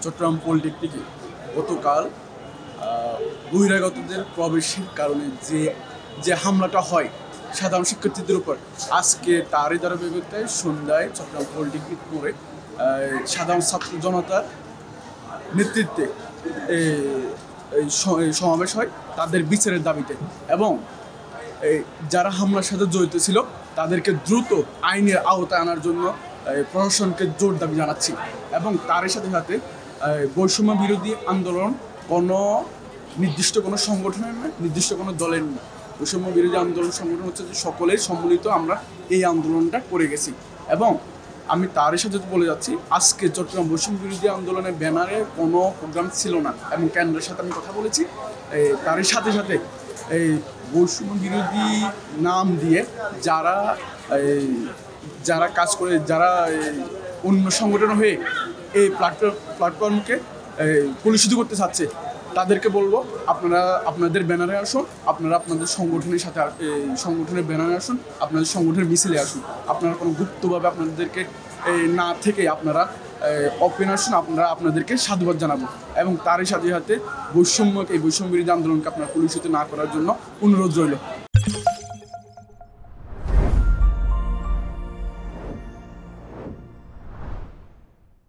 চট্টগ্রাম পলিটেকনিকে গতকাল বহিরাগতদের প্রবেশের কারণে যে হামলাটা হয় সাধারণ শিক্ষার্থীদের উপর, আজকে তারই ধারাবাহিকতায় সন্ধ্যায় চট্টগ্রাম পলিটেকনিক মোড়ে সাধারণ ছাত্র জনতার নেতৃত্বে সমাবেশ হয় তাদের বিচারের দাবিতে, এবং যারা হামলার সাথে জড়িত ছিল তাদেরকে দ্রুত আইনের আওতায় আনার জন্য প্রশাসনকে জোর দাবি জানাচ্ছি। এবং তারই সাথে সাথে বৈষম্য বিরোধী আন্দোলন কোনো নির্দিষ্ট কোনো সংগঠনের নয়, নির্দিষ্ট কোনো দলের নয়। বৈষম্য বিরোধী আন্দোলন সংগঠন হচ্ছে যে সকলের সম্মিলিত আমরা এই আন্দোলনটা করে গেছি। এবং আমি তারই সাথে বলে যাচ্ছি, আজকে চট্টগ্রাম বৈষম্য বিরোধী আন্দোলনের ব্যানারে কোনো প্রোগ্রাম ছিল না, এবং কেন্দ্রের সাথে আমি কথা বলেছি। তারই সাথে সাথে এই বৈষম্য বিরোধী নাম দিয়ে যারা কাজ করে, যারা অন্য সংগঠন হয়ে এই প্ল্যাটফর্মকে কলুষিত করতে চাচ্ছে, তাদেরকে বলবো আপনারা আপনাদের ব্যানারে আসুন, আপনারা আপনাদের সংগঠনের সাথে সংগঠনের ব্যানারে আসুন, আপনাদের সংগঠনের মিছিলে আসুন। আপনারা কোনো গুপ্তভাবে আপনাদেরকে না থেকে আপনারা ওপেন আসুন, আপনারা আপনাদেরকে সাধুবাদ জানাবো। এবং তারই সাথে সাথে এই বৈষম্য বিরোধী আন্দোলনকে আপনারা কলুষিত না করার জন্য অনুরোধ রইল।